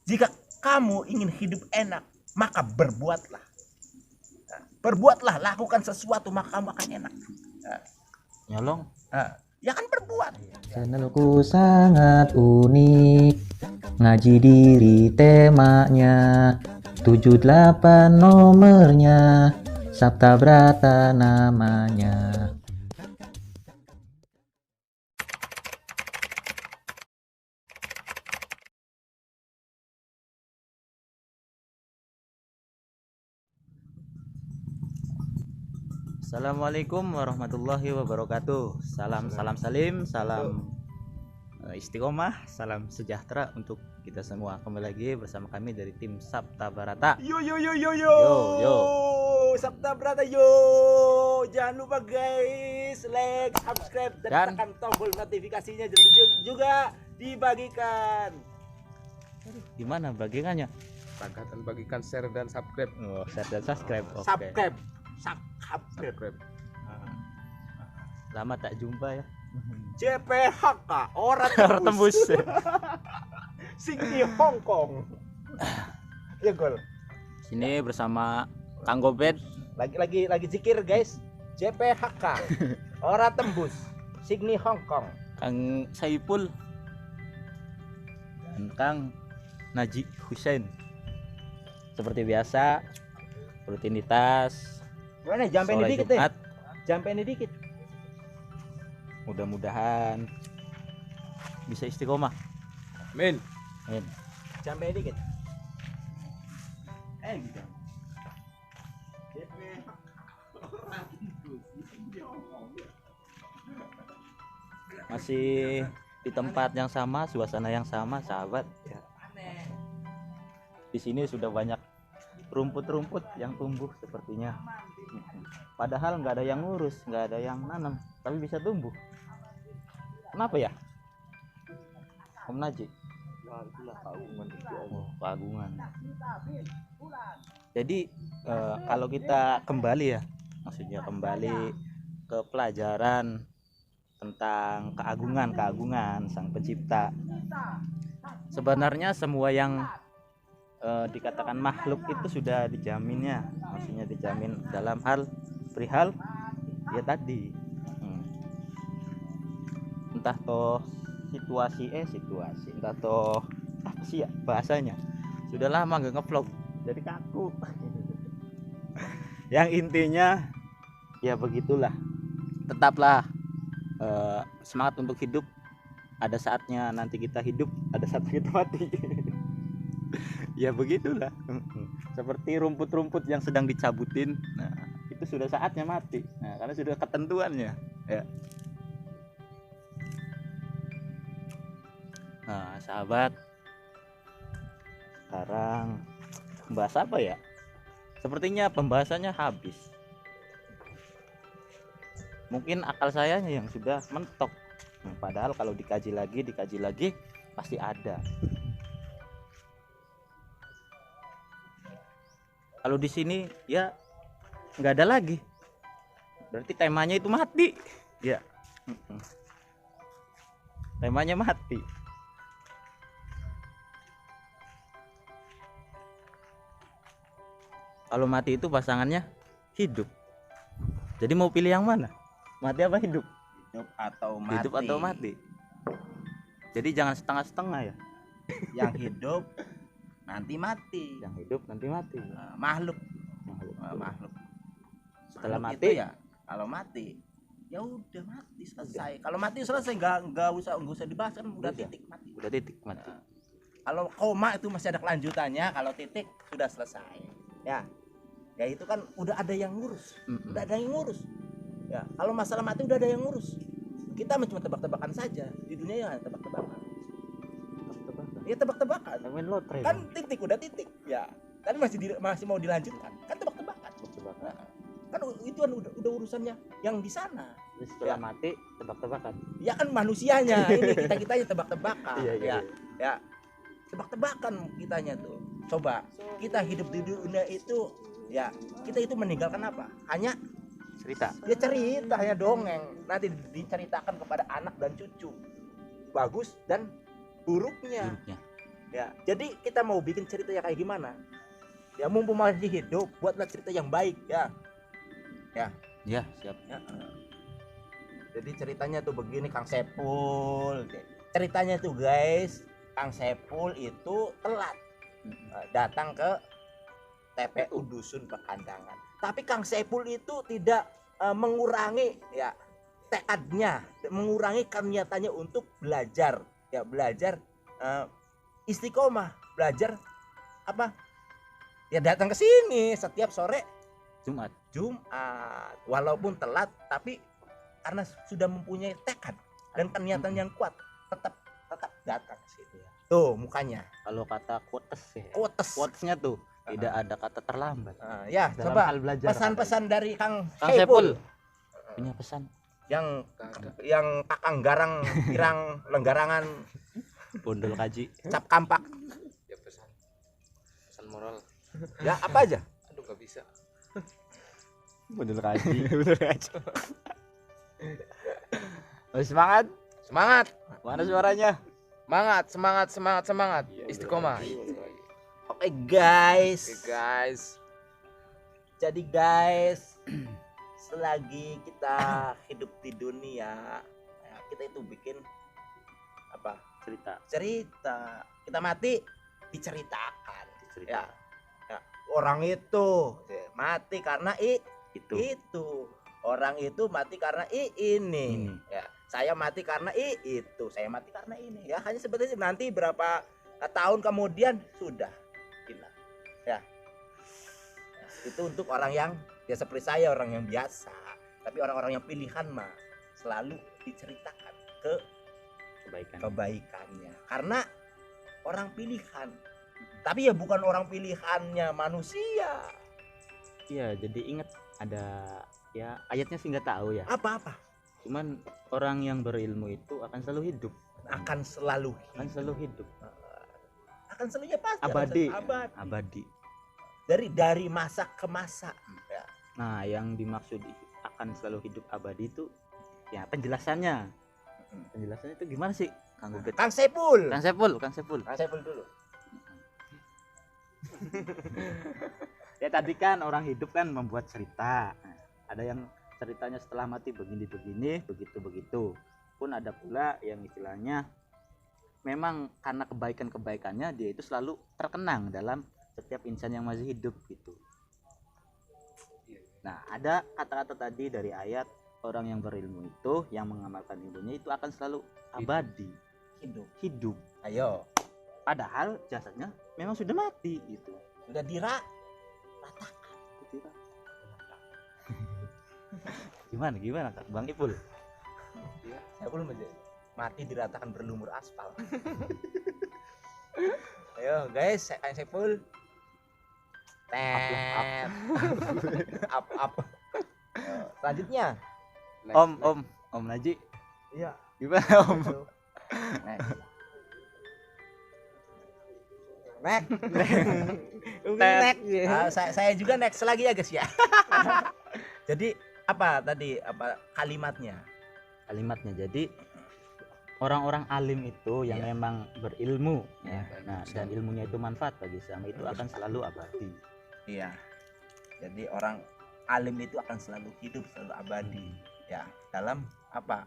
Jika kamu ingin hidup enak, maka berbuatlah. Berbuatlah, lakukan sesuatu maka kamu akan enak. Nyolong. Ya kan berbuat. Channelku sangat unik, ngaji diri temanya, 78 nomornya, Sabta Brata namanya. Assalamualaikum warahmatullahi wabarakatuh. Salam salim, salam istiqomah, salam sejahtera untuk kita semua. Kembali lagi bersama kami dari tim Sabta Brata. Yo. Yo. Sabta Brata yo. Jangan lupa guys, like, subscribe dan tekan tombol notifikasinya juga dibagikan. Gimana bagiannya? Angkatan bagikan share dan subscribe. Oh, share dan subscribe. Oke. Subscribe. Lama tak jumpa ya. JPHK orang Tembus. Sydney Hong Kong. Ya gol. Sini bersama Kang Gobet. Lagi zikir guys. JPHK orang tembus Sydney Hong Kong. Kang Saipul dan Kang Najib Hussein. Seperti biasa, rutinitas Mana jampe ini sore dikit deh. Jumat. Jampe ini dikit. Mudah-mudahan bisa istiqomah. Amin. Amin. Jampe dikit. Gitu. Masih di tempat yang sama, suasana yang sama, sahabat. Ya. Di sini sudah banyak rumput-rumput yang tumbuh sepertinya. Padahal nggak ada yang ngurus, nggak ada yang nanam, tapi bisa tumbuh. Kenapa ya? Om Najib. Wah, itulah keagungan Keagungan. Jadi kalau kita kembali ya, maksudnya kembali ke pelajaran tentang keagungan Sang Pencipta. Sebenarnya semua yang dikatakan makhluk itu sudah dijaminnya, maksudnya dijamin dalam hal perihal ya tadi. Entah toh situasi, entah toh apa sih ya bahasanya. Sudah lama gak ngevlog, jadi kaku. Yang intinya ya begitulah. Tetaplah semangat untuk hidup. Ada saatnya nanti kita hidup, ada saatnya kita mati. Ya begitulah. Seperti rumput-rumput yang sedang dicabutin. Nah, itu sudah saatnya mati. Nah, karena sudah ketentuannya. Ya. Nah, sahabat. Sekarang bahas apa ya? Sepertinya pembahasannya habis. Mungkin akal saya yang sudah mentok. Padahal kalau dikaji lagi pasti ada. Kalau di sini ya nggak ada lagi. Berarti temanya itu mati. Ya. Temanya mati. Kalau mati itu pasangannya hidup. Jadi mau pilih yang mana? Mati apa hidup? Hidup atau mati. Hidup atau mati. Jadi jangan setengah-setengah ya. Yang hidup nanti mati. Yang hidup nanti mati. Makhluk. Setelah Makhluk mati itu ya, kalau mati ya udah mati selesai. Kalau mati selesai, nggak usah dibahas kan, udah titik mati. Udah titik mati. Kalau koma itu masih ada kelanjutannya, kalau titik sudah selesai. Ya itu kan udah ada yang ngurus. Udah ada yang ngurus. Ya, kalau masalah mati udah ada yang ngurus. Kita cuma tebak-tebakan saja. Di dunia ya tebak-tebakan. Ya tebak-tebakan. Main lotre. Kan titik udah titik. Ya. Kan masih mau dilanjutkan. Kan tebak-tebakan. Nah, kan itu kan udah urusannya yang di sana. Setelah mati tebak-tebakan. Ya kan manusianya ini kita tebak-tebakan. Iya. Ya. Tebak-tebakan kitanya tuh. Coba kita hidup di dunia itu, ya kita itu meninggalkan apa? Hanya Cerita. ya cerita, hanya dongeng. Nanti diceritakan kepada anak dan cucu. Bagus dan buruknya. Ya, jadi kita mau bikin cerita yang kayak gimana? Ya mumpung masih hidup, buatlah cerita yang baik ya. Ya, siap. Ya. Jadi ceritanya tuh begini Kang Sepul. Ceritanya tuh guys, Kang Sepul itu telat datang ke TPU Dusun Pekandangan. Tapi Kang Sepul itu tidak mengurangi ya tekadnya, mengurangi niatannya untuk belajar, ya belajar istiqomah, belajar apa? Ya datang ke sini setiap sore Jumat. walaupun telat tapi karena sudah mempunyai tekad dan niatan yang kuat tetap datang ke situ ya. Tuh mukanya. Kalau kata quotes ya. Quotesnya Quotesnya tuh tidak ada kata terlambat. ya Dalam coba hal belajar pesan-pesan dari Kang Kang Sepul Sepul punya pesan. yang Gak ada. yang kakang garang pirang lenggarangan Bondol kaji. cap kampak Ya pesan moral. ya apa aja. Aduh gak bisa. Bondol kaji. Bondol kaji. Oh, semangat. Semangat, Mana suaranya? Semangat. Istiqomah. oke guys. Oke guys. Jadi guys, selagi kita hidup di dunia, ya, kita itu bikin apa? Cerita. Kita mati diceritakan. Ya, ya. Orang itu mati karena itu. Orang itu mati karena ini. Ya, saya mati karena itu. Saya mati karena ini. Ya, hanya seperti itu. Nanti berapa tahun kemudian sudah hilang. Ya. Itu untuk orang yang ya seperti saya, orang yang biasa. Tapi orang-orang yang pilihan mah selalu diceritakan kebaikannya. Karena orang pilihan. Tapi ya bukan orang pilihannya manusia. Iya, jadi ingat ada ya ayatnya sih nggak tahu ya. Apa-apa Cuman orang yang berilmu itu akan selalu hidup. akan selalu hidup. akan selalu ya pasti Abadi. abadi. Abadi. Dari masa ke masa. Ya. Nah, yang dimaksud akan selalu hidup abadi itu ya penjelasannya. Penjelasannya itu gimana sih? Kang Guget. Kang Sepul. Kang Sepul. Kang Sepul dulu. Ya tadi kan orang hidup kan membuat cerita. Nah, ada yang ceritanya setelah mati begini-begini, begitu-begitu. Pun ada pula yang istilahnya memang karena kebaikan-kebaikannya dia itu selalu terkenang dalam setiap insan yang masih hidup gitu. Nah, ada kata-kata tadi dari ayat orang yang berilmu itu yang mengamalkan ilmunya itu akan selalu abadi, hidup. Ayo, Padahal jasadnya memang sudah mati gitu. udah diratakan. Gimana Kak? Bang Ipul? Sepul mati diratakan berlumur aspal. Ayo guys, Kang Sepul. Up. Selanjutnya. Om Naji. Iya. Gimana Om? Next. Next. Saya juga next lagi ya guys ya. Jadi apa tadi kalimatnya? Kalimatnya jadi orang-orang alim itu yang Iya. memang berilmu ya. Iya, Nah, dan ilmunya itu manfaat bagi sesama itu akan selalu abadi. Iya. Jadi orang alim itu akan selalu hidup, selalu abadi. Ya, dalam apa?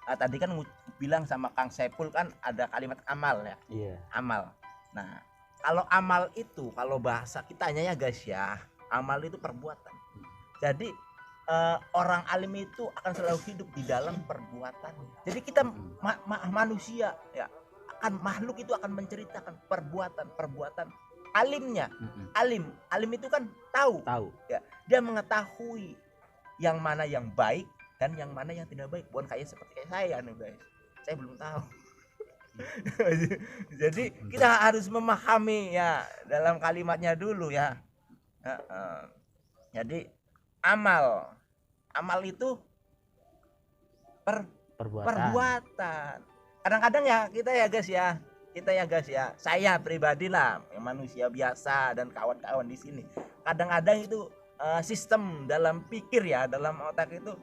Tadi kan bilang sama Kang Sepul kan ada kalimat amal ya. Iya. Amal. Nah, kalau amal itu kalau bahasa kitanya ya guys ya, amal itu perbuatan. Jadi orang alim itu akan selalu hidup di dalam perbuatan. Jadi kita manusia ya, makhluk itu akan menceritakan perbuatan alimnya. Alim itu kan tahu ya, dia mengetahui yang mana yang baik dan yang mana yang tidak baik. Bukan kayak seperti saya nih guys, saya belum tahu. Jadi kita harus memahami ya dalam kalimatnya dulu ya. Jadi amal itu perbuatan. Kadang-kadang ya kita ya guys ya, saya pribadi lah manusia biasa dan kawan-kawan di sini kadang-kadang itu sistem dalam pikir ya, dalam otak itu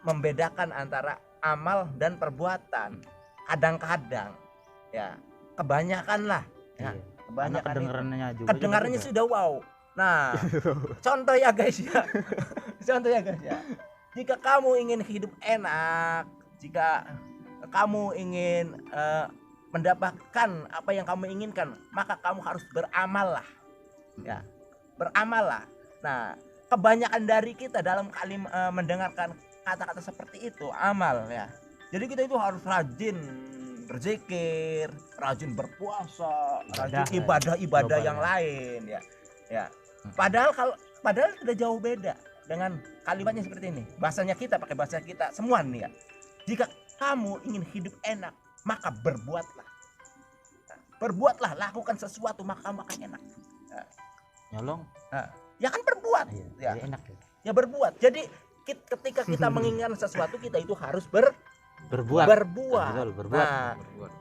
membedakan antara amal dan perbuatan. Kadang-kadang ya kebanyakan lah ya. Iya. Karena Kebanyakan itu. kedengarannya juga Kedengarannya beda. sudah wow. Nah, contoh ya guys ya. Contoh ya guys ya. Jika kamu ingin hidup enak, jika kamu ingin mendapatkan apa yang kamu inginkan, maka kamu harus beramal lah. Ya, beramal lah. Nah, kebanyakan dari kita dalam mendengarkan kata-kata seperti itu amal ya. Jadi kita itu harus rajin berzikir, rajin berpuasa, rajin ibadah-ibadah yang lain ya. Ya. Padahal sudah jauh beda dengan kalimatnya seperti ini. Bahasanya kita pakai bahasa kita semua nih ya. Jika kamu ingin hidup enak, maka berbuatlah. Nah, berbuatlah, lakukan sesuatu maka kamu akan enak. Nah, Nyolong. ya kan berbuat. Iya, Ya. jadi enak ya. Ya berbuat. Jadi ketika kita menginginkan sesuatu kita itu harus Berbuat. berbuat. Betul, berbuat. Nah, Berbuat.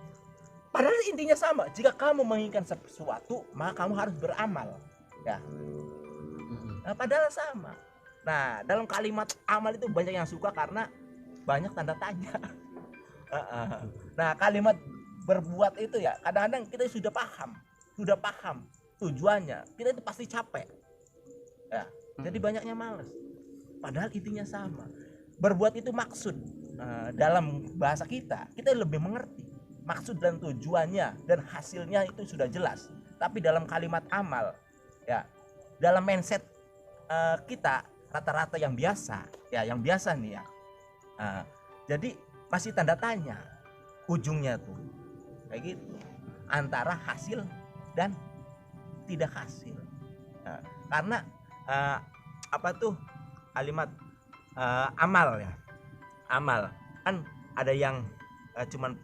padahal intinya sama. Jika kamu menginginkan sesuatu, maka kamu harus beramal. Ya. Mm-mm. Nah, padahal sama. Nah, dalam kalimat amal itu banyak yang suka karena banyak tanda tanya. Nah, kalimat berbuat itu ya, kadang-kadang kita sudah paham tujuannya. Kita itu pasti capek. Ya, jadi banyaknya males. Padahal intinya sama. Berbuat itu maksud. Dalam bahasa kita lebih mengerti maksud dan tujuannya dan hasilnya itu sudah jelas. Tapi dalam kalimat amal, ya, dalam mindset kita rata-rata yang biasa nih ya. Jadi masih tanda tanya ujungnya tuh kayak gitu antara hasil dan tidak hasil. Karena apa tuh kalimat amal ya, amal kan ada yang cuman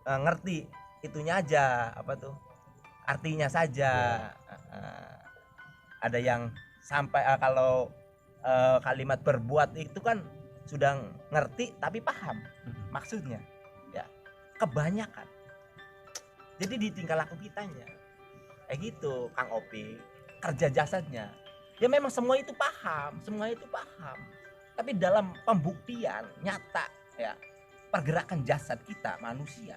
ngerti itunya aja, apa tuh artinya saja. Ada yang sampai kalau kalimat berbuat itu kan sudah ngerti tapi paham maksudnya ya, kebanyakan. Jadi di tingkah laku kitanya kayak gitu Kang Opi, kerja jasadnya ya memang semua itu paham, tapi dalam pembuktian nyata ya, pergerakan jasad kita manusia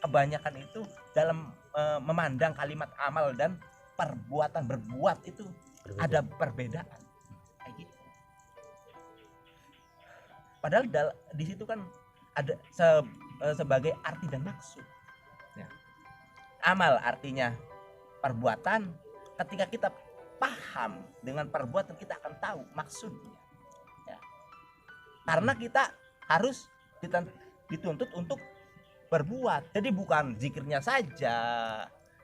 kebanyakan itu dalam memandang kalimat amal dan perbuatan berbuat itu Berbeda. ada perbedaan kayak gitu. Padahal di situ kan ada sebagai arti dan maksud ya. Amal artinya perbuatan. Ketika kita paham dengan perbuatan kita akan tahu maksudnya ya. Karena kita harus dituntut untuk berbuat. Jadi bukan zikirnya saja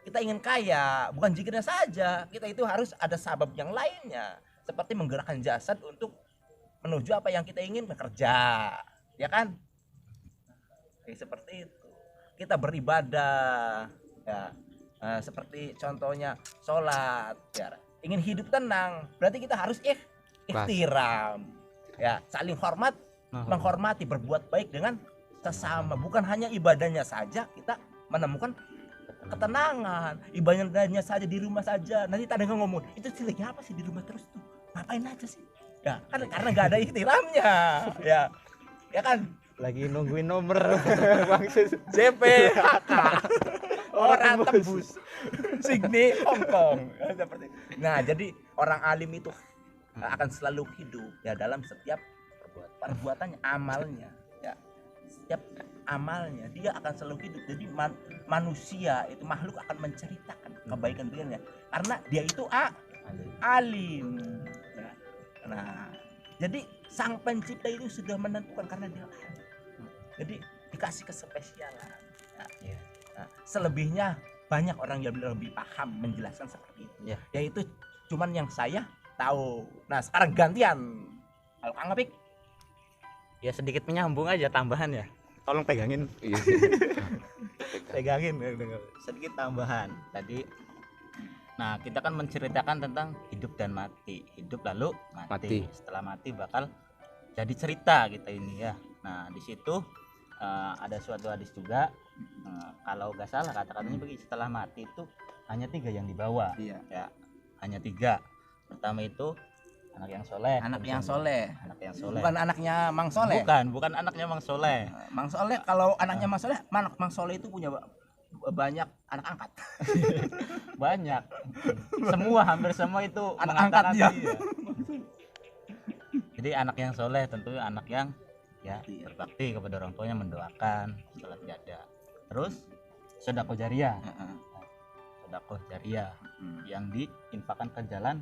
kita ingin kaya, bukan zikirnya saja, kita itu harus ada sabab yang lainnya, seperti menggerakkan jasad untuk menuju apa yang kita ingin, bekerja, ya kan? Seperti itu. Kita beribadah, ya, seperti contohnya sholat, ya. Ingin hidup tenang, berarti kita harus ikhtiram, ya, saling hormat, menghormati, berbuat baik dengan sesama. Bukan hanya ibadahnya saja kita menemukan ketenangan, ibadahnya saja di rumah saja. Nanti tak ada yang ngomong, itu sih lagi apa sih di rumah terus tuh, ngapain aja sih? Ya kan karena nggak ada ikhtiramnya, ya kan? Lagi nungguin nomor bangsa JP orang tembus Sydney Hongkong seperti. Nah, jadi orang alim itu akan selalu hidup ya dalam setiap perbuatannya, amalnya ya. Setiap amalnya dia akan selalu hidup. Jadi manusia itu makhluk akan menceritakan kebaikan dirinya karena dia itu alim ya. Nah, jadi sang pencipta itu sudah menentukan karena dia alim. Jadi dikasih kespesialan ya. Nah, selebihnya banyak orang yang lebih paham menjelaskan seperti itu ya. Yaitu cuman yang saya tahu. Nah, sekarang gantian kalau Kang Apik Ya sedikit menyambung aja tambahan ya. Tolong pegangin. Iya. Pegangin sedikit tambahan. Tadi nah, kita kan menceritakan tentang hidup dan mati. Hidup lalu mati. Setelah mati bakal jadi cerita kita ini ya. Nah, di situ ada suatu hadis juga, kalau nggak salah kata-katanya begini, setelah mati itu hanya 3 yang dibawa. Iya. Ya, hanya 3. Pertama itu anak yang soleh. Anak yang soleh. Anak yang soleh. Bukan anaknya Mang Soleh. Bukan anaknya Mang Soleh. Mang Soleh, kalau anaknya Mang Soleh, Mang Soleh itu punya banyak anak angkat. Banyak. Hampir semua itu Anak angkat dia. iya. Jadi anak yang soleh tentu anak yang ya berbakti kepada orang tuanya, mendoakan, sholat jadah. Terus sedekah jariah. Sedekah jariah yang diinfakkan ke jalan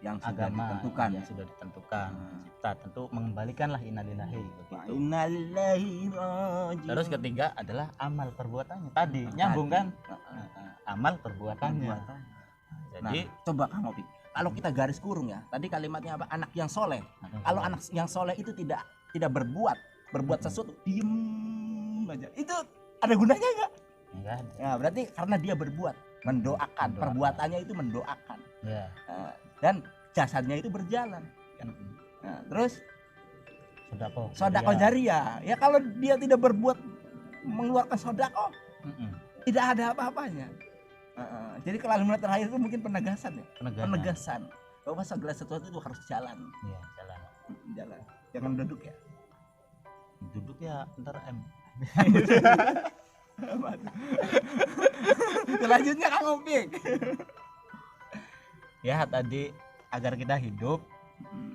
Yang sudah agama ditentukan. yang sudah ditentukan. Kita tentu mengembalikanlah innalillahi begitu. Innalillahi raji'un. Terus ketiga adalah amal perbuatannya. Tadi nyambung kan? Amal perbuatannya. Nah, Jadi coba Kang Opik, kalau kita garis kurung ya, tadi kalimatnya apa? Anak yang soleh. Kalau anak yang soleh itu tidak berbuat sesuatu, diem aja. Itu ada gunanya nggak? enggak ada. Ya, berarti karena dia berbuat, mendoakan. Perbuatannya itu mendoakan. Ya. Dan jasadnya itu berjalan. Nah, terus Sedekah. sodako jariah. Ya kalau dia tidak berbuat mengeluarkan sodako, tidak ada apa-apanya. Jadi kalimat terakhir itu mungkin penegasan ya. Penegasan bahwa segala sesuatu itu harus jalan. Iya, jalan. Jalan. Jangan duduk ya. Duduk ya ntar Selanjutnya Kang Opik. ya tadi agar kita hidup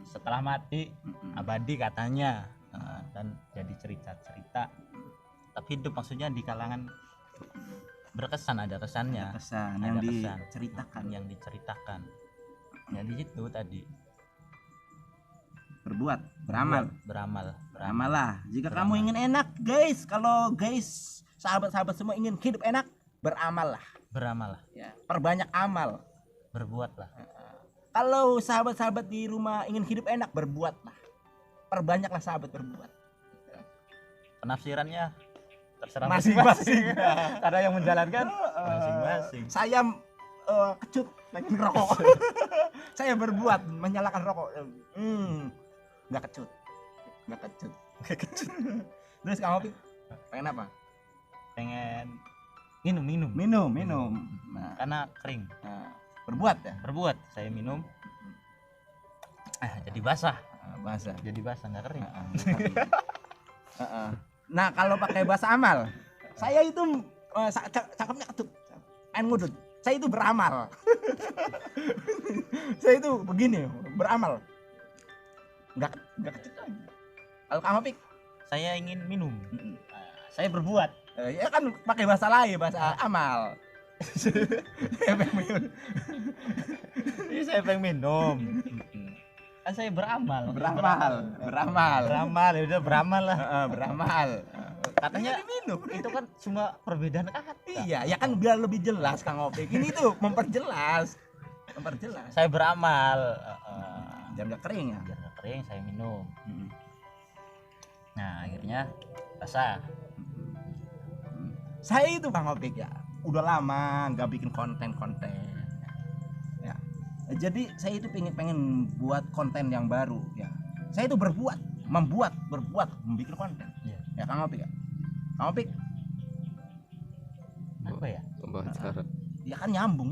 setelah mati abadi katanya. Dan jadi cerita-cerita tetap hidup, maksudnya di kalangan berkesan, ada kesannya, Pesan ada yang kesan diceritakan. yang diceritakan ya di situ tadi. Berbuat, beramal. beramal Lah. Jika Beramal. kamu ingin enak, guys, kalau guys, sahabat-sahabat semua ingin hidup enak, beramal lah. Ya, perbanyak amal. berbuatlah. Kalau sahabat-sahabat di rumah ingin hidup enak, berbuatlah. Perbanyaklah sahabat berbuat. Penafsirannya terserah Masing-masing. karena yang menjalankan masing-masing. Saya kecut lagi ngerokok. Saya berbuat menyalakan rokok. Nggak kecut. Terus Kang Opik pengen apa? Pengen minum Minum. Nah, karena kering. berbuat ya. Berbuat saya minum jadi basah. Bahasa. Jadi basah nggak kering. Nah, kalau pakai bahasa amal, saya itu cakepnya kecut. Pengen ngudut. Saya itu beramal. Saya itu begini, beramal. Nggak kecut lagi. Kalau Kang Opik, Saya ingin minum. Saya berbuat. ya kan pakai bahasa lain, bahasa amal. Ini saya pengen minum. Kan saya beramal. Beramal. Ya udah beramal lah. Beramal. Katanya minum. itu kan cuma perbedaan kata. Iya, ya kan biar lebih jelas Kang Opik. Ini tuh memperjelas. Saya beramal. Jam kering ya. Biar nggak kering saya minum. Nah akhirnya basah. Saya itu Kang Opik ya, udah lama nggak bikin konten. Ya. Jadi saya itu pengen buat konten yang baru ya. Saya itu membuat, membuat konten. Iya. Ya Kang Opik ya. Kang Opik, Apa ya? Pembacara. ya kan nyambung.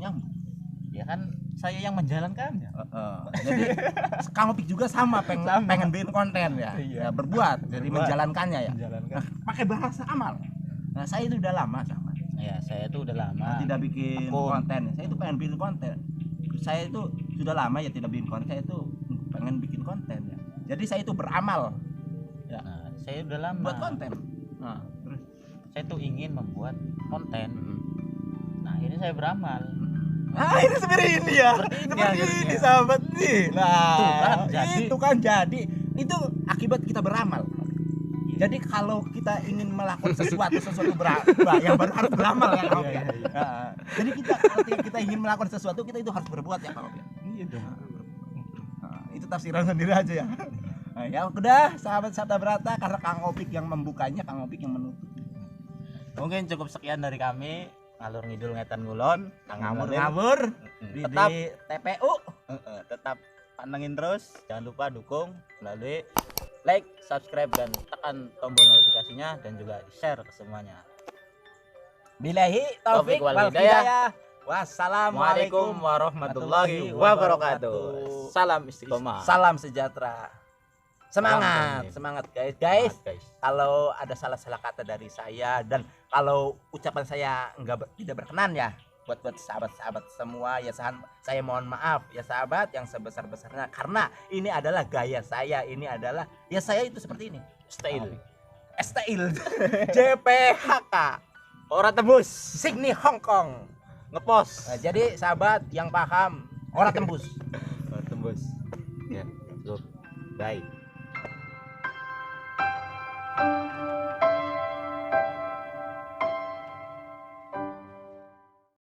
Ya kan saya yang menjalankannya. Jadi Kang Opik juga sama pengen bikin konten ya. Iya. Ya, berbuat, jadi menjalankannya ya. Menjalankan. Nah, pakai bahasa amal. Nah, saya itu udah lama sama. Ya saya itu udah lama. Tidak bikin Akun. konten. Saya itu pengen bikin konten. Saya itu sudah lama ya tidak bikin konten. Saya itu pengen bikin konten ya. Jadi saya itu beramal Nah, saya udah lama. buat konten. Nah, terus Saya tuh ingin membuat konten. Nah akhirnya saya beramal. ini seperti ini ya. Seperti ini Seperti akhirnya. ini sahabat nih. Nah, Tuh kan, jadi. itu kan jadi. Itu akibat kita beramal. Jadi kalau kita ingin melakukan sesuatu yang baru harus beramal ya Kang Opik. Nah, jadi kalau kita ingin melakukan sesuatu kita itu harus berbuat ya Kang Opik. Iya dong. Nah, itu tafsiran sendiri aja ya. Nah, ya udah sahabat Sabda Brata, karena Kang Opik yang membukanya, Kang Opik yang menutup. Mungkin cukup sekian dari kami. Ngalur ngidul ngetan ngulon. Ngabur Tetap di TPU. tetap pantengin terus. Jangan lupa dukung melalui like, subscribe dan tekan tombol notifikasinya dan juga share ke semuanya. Bilahi Taufik taufik wal wal hidayah. hidayah. Wassalamualaikum Waalaikumsalam warahmatullahi wabarakatuh. Salam istiqomah. Salam sejahtera. Semangat, Salam, semangat guys. Guys, guys. kalau ada salah-salah kata dari saya dan kalau ucapan saya tidak berkenan ya buat sahabat-sahabat semua ya saya mohon maaf ya sahabat yang sebesar-besarnya karena ini adalah gaya saya, ini adalah ya saya itu seperti ini. Style. Style. JPHK. Orang tembus. Signi Hong Kong. Ngepost. Nah, jadi sahabat yang paham orang tembus. Orang tembus. Ya, cukup. Bye.